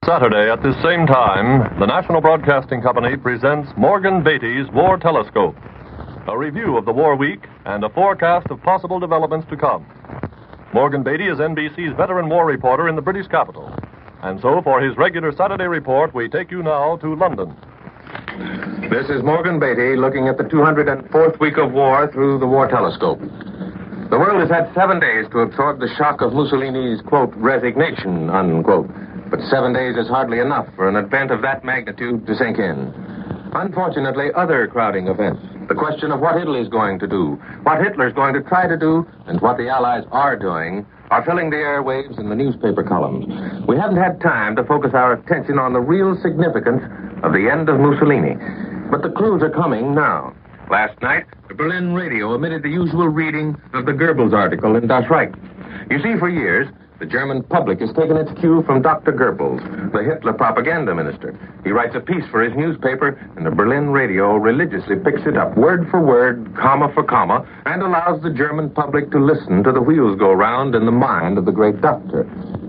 Saturday at this same time, the National Broadcasting Company presents Morgan Beatty's War Telescope, a review of the war week and a forecast of possible developments to come. Morgan Beatty is NBC's veteran war reporter in the British capital. And so, for his regular Saturday report, we take you now to London. This is Morgan Beatty looking at the 204th week of war through the War Telescope. The world has had 7 days to absorb the shock of Mussolini's, quote, resignation, unquote. But 7 days is hardly enough for an event of that magnitude to sink in. Unfortunately, other crowding events, the question of what Italy's going to do, what Hitler's going to try to do, and what the Allies are doing, are filling the airwaves and the newspaper columns. We haven't had time to focus our attention on the real significance of the end of Mussolini. But the clues are coming now. Last night, the Berlin radio emitted the usual reading of the Goebbels article in Das Reich. You see, for years, the German public has taken its cue from Dr. Goebbels, the Hitler propaganda minister. He writes a piece for his newspaper, and the Berlin radio religiously picks it up word for word, comma for comma, and allows the German public to listen to the wheels go round in the mind of the great doctor.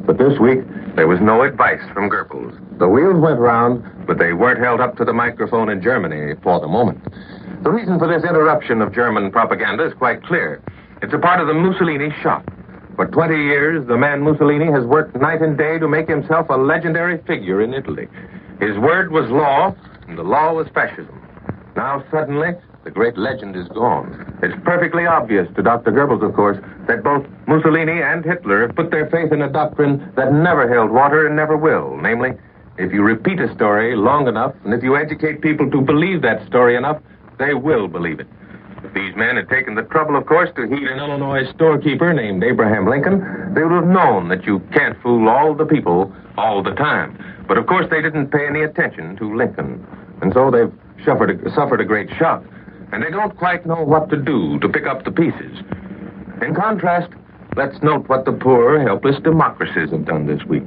But this week, there was no advice from Goebbels. The wheels went round, but they weren't held up to the microphone in Germany for the moment. The reason for this interruption of German propaganda is quite clear. It's a part of the Mussolini shot. For 20 years, the man Mussolini has worked night and day to make himself a legendary figure in Italy. His word was law, and the law was fascism. Now, suddenly, the great legend is gone. It's perfectly obvious to Dr. Goebbels, of course, that both Mussolini and Hitler have put their faith in a doctrine that never held water and never will. Namely, if you repeat a story long enough, and if you educate people to believe that story enough, they will believe it. If these men had taken the trouble, of course, to heed an Illinois storekeeper named Abraham Lincoln, they would have known that you can't fool all the people all the time. But, of course, they didn't pay any attention to Lincoln. And so they've suffered a great shock. And they don't quite know what to do to pick up the pieces. In contrast, let's note what the poor, helpless democracies have done this week.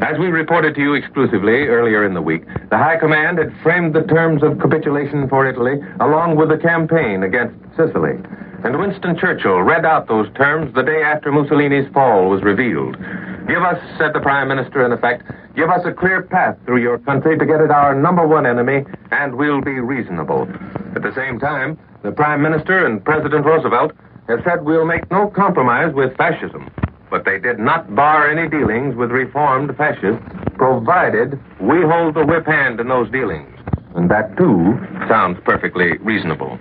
As we reported to you exclusively earlier in the week, the High Command had framed the terms of capitulation for Italy along with the campaign against Sicily. And Winston Churchill read out those terms the day after Mussolini's fall was revealed. Give us, said the Prime Minister in effect, give us a clear path through your country to get at our number one enemy, and we'll be reasonable. At the same time, the Prime Minister and President Roosevelt have said we'll make no compromise with fascism. But they did not bar any dealings with reformed fascists, provided we hold the whip hand in those dealings. And that, too, sounds perfectly reasonable.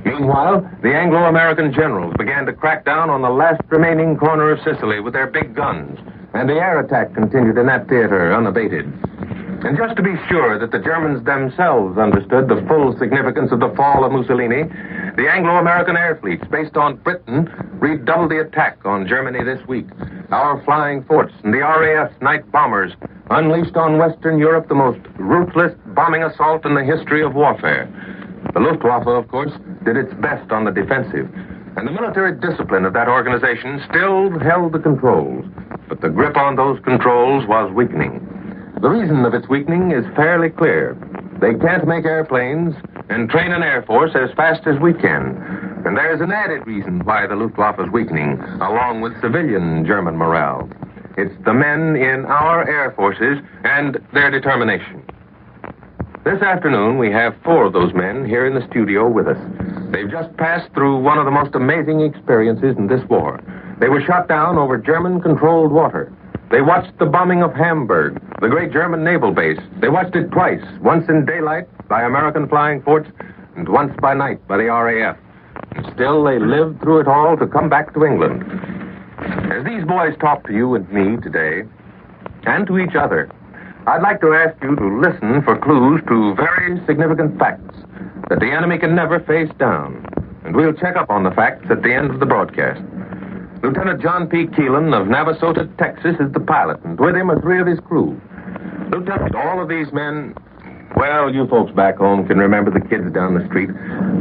Meanwhile, the Anglo-American generals began to crack down on the last remaining corner of Sicily with their big guns, and the air attack continued in that theater unabated. And just to be sure that the Germans themselves understood the full significance of the fall of Mussolini, the Anglo-American air fleets based on Britain redoubled the attack on Germany this week. Our flying forts and the RAF's night bombers unleashed on Western Europe the most ruthless bombing assault in the history of warfare. The Luftwaffe, of course, did its best on the defensive, and the military discipline of that organization still held the controls. But the grip on those controls was weakening. The reason of its weakening is fairly clear. They can't make airplanes and train an air force as fast as we can. And there's an added reason why the Luftwaffe is weakening, along with civilian German morale. It's the men in our air forces and their determination. This afternoon, we have 4 of those men here in the studio with us. They've just passed through one of the most amazing experiences in this war. They were shot down over German-controlled water. They watched the bombing of Hamburg, the great German naval base. They watched it twice, once in daylight by American flying forts, and once by night by the RAF. And still, they lived through it all to come back to England. As these boys talk to you and me today, and to each other, I'd like to ask you to listen for clues to very significant facts that the enemy can never face down. And we'll check up on the facts at the end of the broadcast. Lieutenant John P. Keelan of Navasota, Texas, is the pilot, and with him are 3 of his crew. Lieutenant, all of these men, well, you folks back home can remember the kids down the street,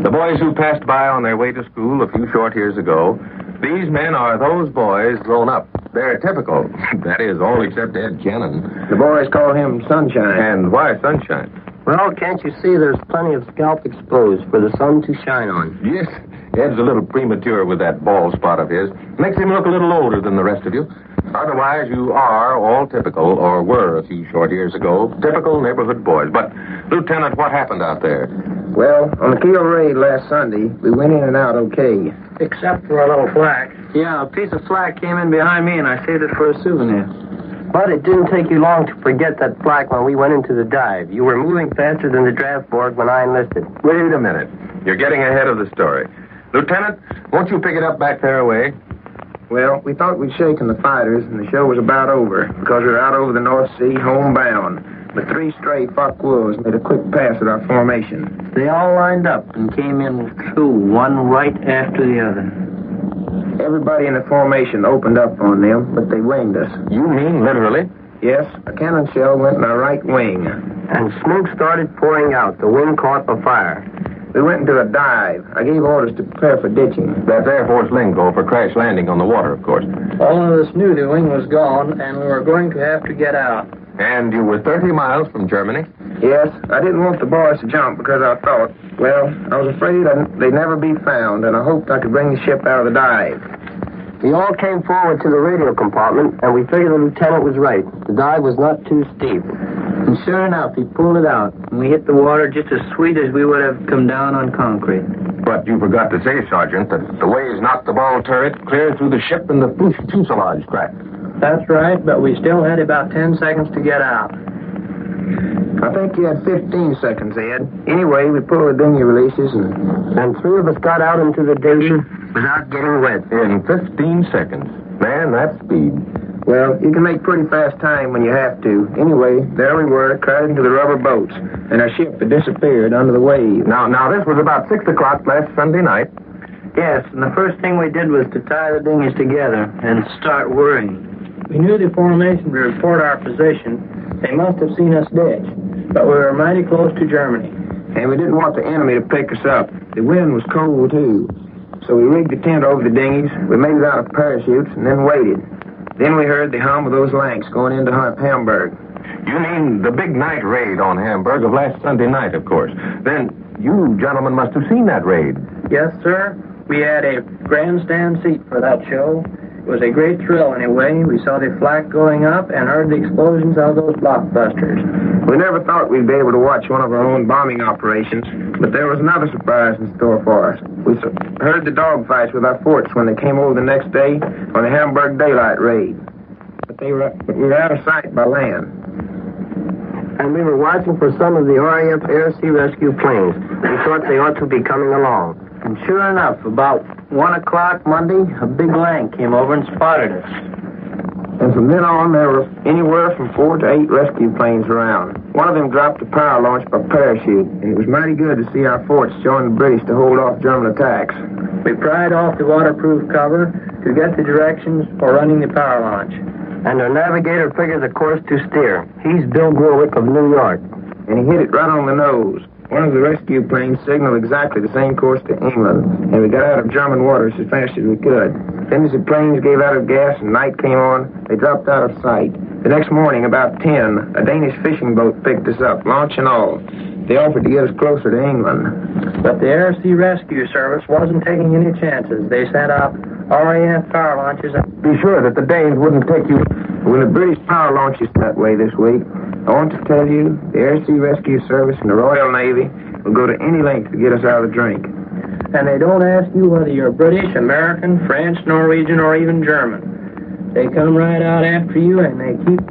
the boys who passed by on their way to school a few short years ago. These men are those boys grown up. They're typical. That is, all except Ed Cannon. The boys call him Sunshine. And why Sunshine? Well, can't you see there's plenty of scalp exposed for the sun to shine on? Yes, Ed's a little premature with that bald spot of his. Makes him look a little older than the rest of you. Otherwise, you are all typical, or were a few short years ago, typical neighborhood boys. But, Lieutenant, what happened out there? Well, on the Keel raid last Sunday, we went in and out okay. Except for a little flak. Yeah, a piece of flak came in behind me, and I saved it for a souvenir. But it didn't take you long to forget that flak when we went into the dive. You were moving faster than the draft board when I enlisted. Wait a minute. You're getting ahead of the story. Lieutenant, won't you pick it up back there away? Well, we thought we'd shaken the fighters, and the show was about over, because we were out over the North Sea, homebound. But 3 stray Fock Wolves made a quick pass at our formation. They all lined up and came in through, one right after the other. Everybody in the formation opened up on them, but they winged us. You mean literally? Yes, a cannon shell went in our right wing. And smoke started pouring out. The wing caught the fire. We went into a dive. I gave orders to prepare for ditching. That's Air Force lingo for crash landing on the water, of course. All of us knew the wing was gone, and we were going to have to get out. And you were 30 miles from Germany? Yes, I didn't want the boys to jump because I thought, well, I was afraid they'd never be found, and I hoped I could bring the ship out of the dive. We all came forward to the radio compartment, and we figured the lieutenant was right. The dive was not too steep. And sure enough, he pulled it out, and we hit the water just as sweet as we would have come down on concrete. But you forgot to say, Sergeant, that the waves knocked the ball turret clear through the ship and the fuselage cracked. That's right, but we still had about 10 seconds to get out. I think you had 15 seconds, Ed. Anyway, we pulled the dinghy releases, and 3 of us got out into the dinghy without getting wet. In 15 seconds. Man, that's speed. Well, you can make pretty fast time when you have to. Anyway, there we were, crowded into the rubber boats, and our ship had disappeared under the waves. Now, this was about 6 o'clock last Sunday night. Yes, and the first thing we did was to tie the dinghies together and start worrying. We knew the formation would report our position. They must have seen us ditch, but we were mighty close to Germany. And we didn't want the enemy to pick us up. The wind was cold, too. So we rigged the tent over the dinghies, we made it out of parachutes, and then waited. Then we heard the hum of those Lanks going into Hamburg. You mean the big night raid on Hamburg of last Sunday night, of course. Then you gentlemen must have seen that raid. Yes, sir. We had a grandstand seat for that show. It was a great thrill anyway. We saw the flak going up and heard the explosions of those blockbusters. We never thought we'd be able to watch one of our own bombing operations, but there was another surprise in store for us. We heard the dogfights with our forts when they came over the next day on the Hamburg daylight raid. But we were out of sight by land. And we were watching for some of the RAF Air Sea Rescue planes. We thought they ought to be coming along. And sure enough, about 1 o'clock Monday, a big Lank came over and spotted us. And from then on, there were anywhere from 4 to 8 rescue planes around. One of them dropped a power launch by parachute, and it was mighty good to see our forts join the British to hold off German attacks. We pried off the waterproof cover to get the directions for running the power launch. And our navigator figured the course to steer. He's Bill Gorwick of New York. And he hit it right on the nose. One of the rescue planes signaled exactly the same course to England, and we got out of German waters as fast as we could. Then as the planes gave out of gas and night came on, they dropped out of sight. The next morning, about 10, a Danish fishing boat picked us up, launch and all. They offered to get us closer to England. But the Air Sea Rescue Service wasn't taking any chances. They sent out RAF power launches. Be sure that the Danes wouldn't take you. When the British power launches that way this week, I want to tell you, the Air Sea Rescue Service and the Royal Navy will go to any length to get us out of the drink. And they don't ask you whether you're British, American, French, Norwegian, or even German. They come right out after you, and they keep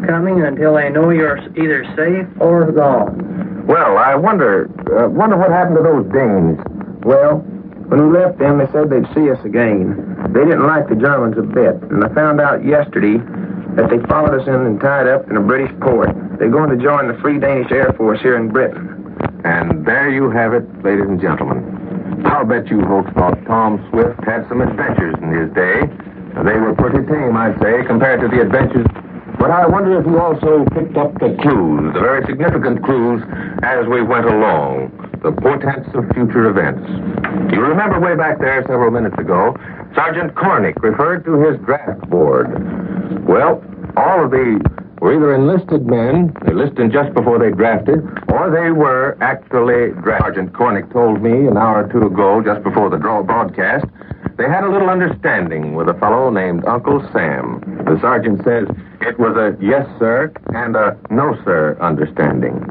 coming until they know you're either safe or gone. Well, I wonder what happened to those Danes. Well, when we left them, they said they'd see us again. They didn't like the Germans a bit, and I found out yesterday that they followed us in and tied up in a British port. They're going to join the Free Danish Air Force here in Britain. And there you have it, ladies and gentlemen. I'll bet you folks thought Tom Swift had some adventures in his day. They were pretty tame, I'd say, compared to the adventures. But I wonder if you also picked up the clues, the very significant clues, as we went along, the portents of future events. You remember way back there several minutes ago, Sergeant Cornick referred to his draft board. Well, all of the were either enlisted men, they enlisted just before they drafted, or they were actually drafted. Sergeant Cornick told me an hour or two ago, just before the broadcast, they had a little understanding with a fellow named Uncle Sam. The sergeant says it was a yes, sir, and a no, sir understanding.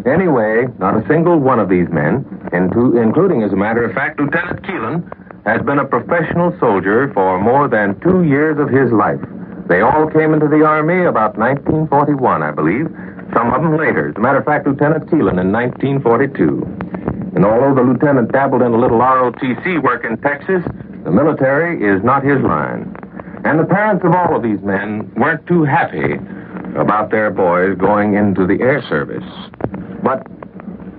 Anyway, not a single one of these men, including, as a matter of fact, Lieutenant Keelan, has been a professional soldier for more than 2 years of his life. They all came into the Army about 1941, I believe. Some of them later. As a matter of fact, Lieutenant Keelan in 1942. And although the lieutenant dabbled in a little ROTC work in Texas, the military is not his line. And the parents of all of these men weren't too happy about their boys going into the air service. But,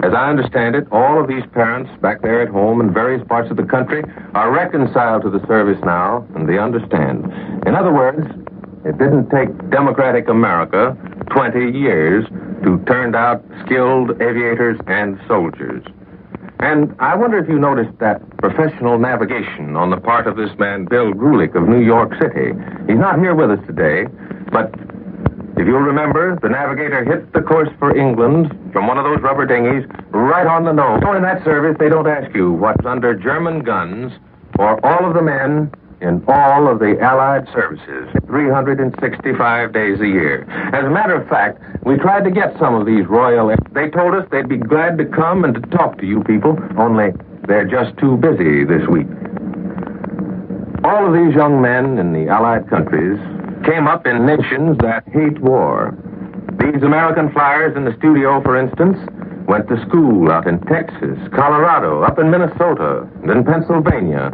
as I understand it, all of these parents back there at home in various parts of the country are reconciled to the service now, and they understand. In other words, it didn't take democratic America 20 years to turn out skilled aviators and soldiers. And I wonder if you noticed that professional navigation on the part of this man, Bill Grulich of New York City. He's not here with us today, but if you'll remember, the navigator hit the course for England from one of those rubber dinghies right on the nose. So in that service, they don't ask you what's under German guns for all of the men in all of the Allied services, 365 days a year. As a matter of fact, we tried to get some of these royal... They told us they'd be glad to come and to talk to you people, only they're just too busy this week. All of these young men in the Allied countries came up in nations that hate war. These American flyers in the studio, for instance, went to school out in Texas, Colorado, up in Minnesota, and in Pennsylvania.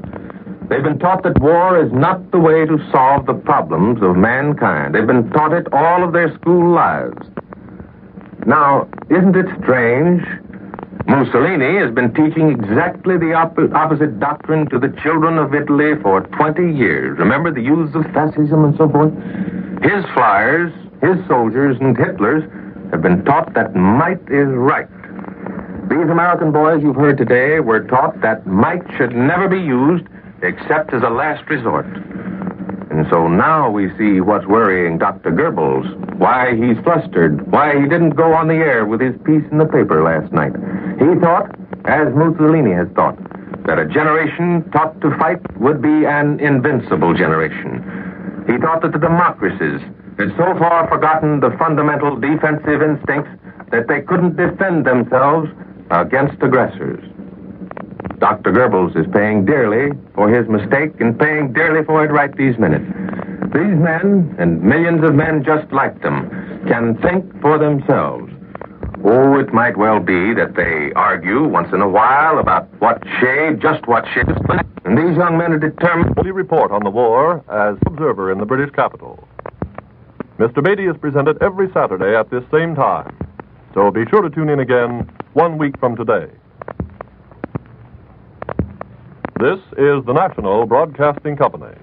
They've been taught that war is not the way to solve the problems of mankind. They've been taught it all of their school lives. Now, isn't it strange? Mussolini has been teaching exactly the opposite doctrine to the children of Italy for 20 years. Remember the youths of fascism and so forth? His flyers, his soldiers, and Hitler's have been taught that might is right. These American boys you've heard today were taught that might should never be used except as a last resort. And so now we see what's worrying Dr. Goebbels, why he's flustered, why he didn't go on the air with his piece in the paper last night. He thought, as Mussolini has thought, that a generation taught to fight would be an invincible generation. He thought that the democracies had so far forgotten the fundamental defensive instincts that they couldn't defend themselves against aggressors. Dr. Goebbels is paying dearly for his mistake and paying dearly for it right these minutes. These men, and millions of men just like them, can think for themselves. Oh, it might well be that they argue once in a while about just what shade, and these young men are determined We report on the war as observer in the British capital. Mr. Beatty is presented every Saturday at this same time, so be sure to tune in again 1 week from today. This is the National Broadcasting Company.